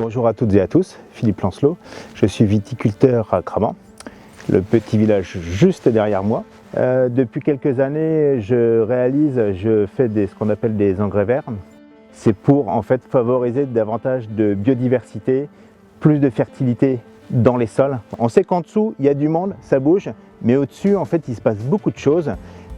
Bonjour à toutes et à tous, Philippe Lancelot, je suis viticulteur à Cramant, le petit village juste derrière moi. Depuis quelques années, je fais ce qu'on appelle des engrais verts. C'est pour en fait favoriser davantage de biodiversité, plus de fertilité dans les sols. On sait qu'en dessous, il y a du monde, ça bouge, mais au-dessus, en fait, il se passe beaucoup de choses.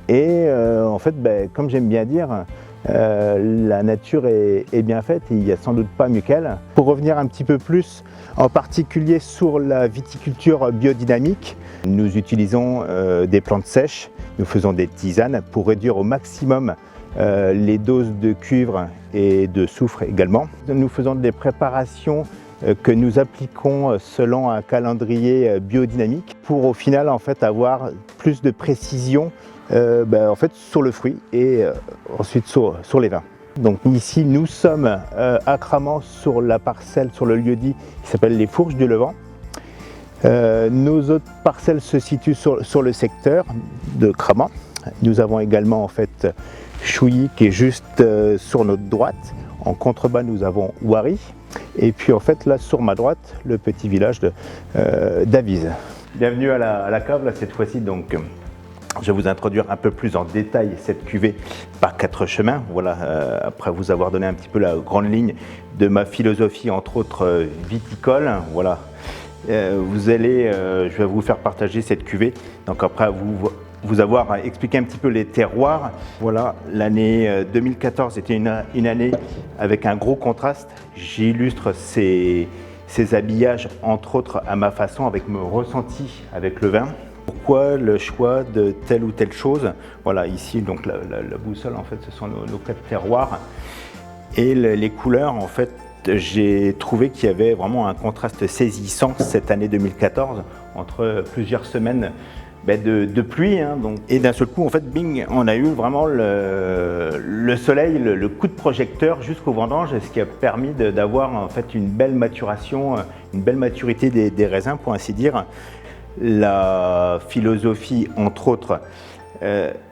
Et en fait, comme j'aime bien dire, la nature est bien faite et il n'y a sans doute pas mieux qu'elle. Pour revenir un petit peu plus, en particulier sur la viticulture biodynamique, nous utilisons des plantes sèches, nous faisons des tisanes pour réduire au maximum les doses de cuivre et de soufre également. Nous faisons des préparations que nous appliquons selon un calendrier biodynamique pour au final en fait avoir plus de précision en fait, sur le fruit et ensuite sur les vins. Donc ici nous sommes à Cramant sur la parcelle, sur le lieu-dit qui s'appelle les Fourches du Levant. Nos autres parcelles se situent sur le secteur de Cramant. Nous avons également en fait Chouilly qui est juste sur notre droite. En contrebas nous avons Ouary. Et puis en fait là sur ma droite le petit village d'Avise. Bienvenue à la cave là cette fois-ci donc. Je vais vous introduire un peu plus en détail cette cuvée par 4 chemins. Voilà, après vous avoir donné un petit peu la grande ligne de ma philosophie, entre autres viticole. Voilà, je vais vous faire partager cette cuvée. Donc après vous avoir expliqué un petit peu les terroirs. Voilà, l'année 2014 était une année avec un gros contraste. J'illustre ces habillages, entre autres à ma façon, avec mon ressenti avec le vin. Pourquoi le choix de telle ou telle chose? Voilà, ici donc la boussole en fait ce sont nos 4 terroirs et les couleurs en fait j'ai trouvé qu'il y avait vraiment un contraste saisissant cette année 2014 entre plusieurs semaines de pluie donc, et d'un seul coup en fait bing on a eu vraiment le soleil, le coup de projecteur jusqu'au vendange, ce qui a permis d'avoir en fait une belle maturation, une belle maturité des raisins pour ainsi dire. La philosophie, entre autres,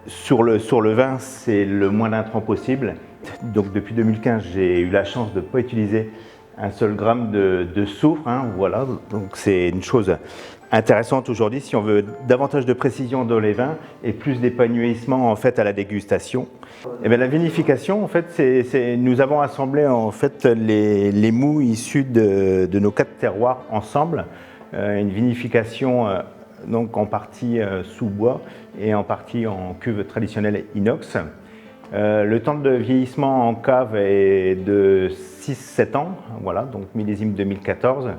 sur le vin, c'est le moins d'intrants possible. Donc depuis 2015, j'ai eu la chance de ne pas utiliser un seul gramme de soufre. Voilà, donc c'est une chose intéressante aujourd'hui si on veut davantage de précision dans les vins et plus d'épanouissement en fait à la dégustation. Et bien, la vinification, en fait, nous avons assemblé en fait les mous issus de nos 4 terroirs ensemble. Une vinification donc en partie sous bois et en partie en cuve traditionnelle inox. Le temps de vieillissement en cave est de 6-7 ans, voilà, donc millésime 2014.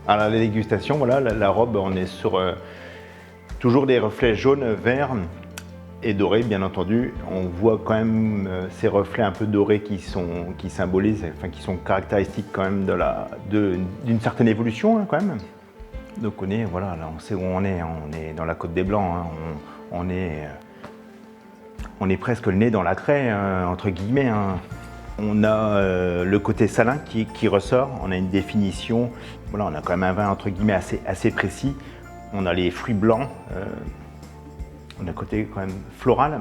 Alors la dégustation, voilà, la robe, on est sur toujours des reflets jaunes, verts et dorés, bien entendu. On voit quand même ces reflets un peu dorés qui symbolisent, enfin qui sont caractéristiques quand même d'une certaine évolution quand même. Donc voilà, là on sait où on est dans la Côte des Blancs, on est presque le nez dans la craie, entre guillemets. On a le côté salin qui ressort, on a une définition, voilà, on a quand même un vin entre guillemets assez précis. On a les fruits blancs, on a un côté quand même floral.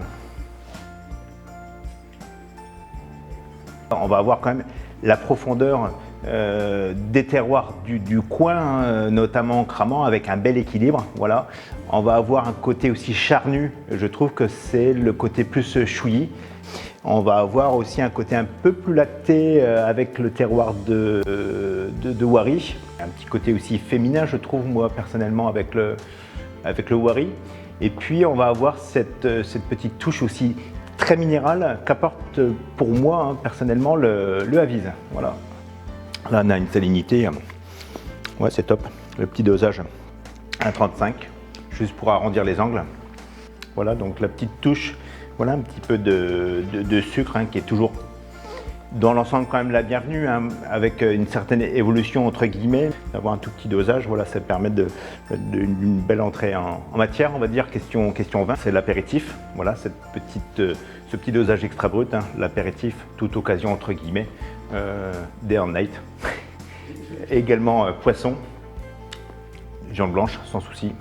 On va avoir quand même la profondeur des terroirs du coin, notamment Cramant, avec un bel équilibre. Voilà. On va avoir un côté aussi charnu, je trouve que c'est le côté plus Chouilly. On va avoir aussi un côté un peu plus lacté avec le terroir de Ouary. Un petit côté aussi féminin, je trouve, moi, personnellement, avec le Ouary. Et puis, on va avoir cette petite touche aussi très minérale qu'apporte pour moi, personnellement, le Avise. Voilà. Là, on a une salinité. Ouais, c'est top. Le petit dosage, 1,35, juste pour arrondir les angles. Voilà, donc la petite touche. Voilà un petit peu de sucre qui est toujours dans l'ensemble quand même la bienvenue, avec une certaine évolution entre guillemets, d'avoir un tout petit dosage, voilà, ça permet d'une belle entrée en matière, on va dire. Question vin, c'est l'apéritif, voilà, ce petit dosage extra brut, l'apéritif, toute occasion entre guillemets, day and night. Également poisson, viande blanche sans souci.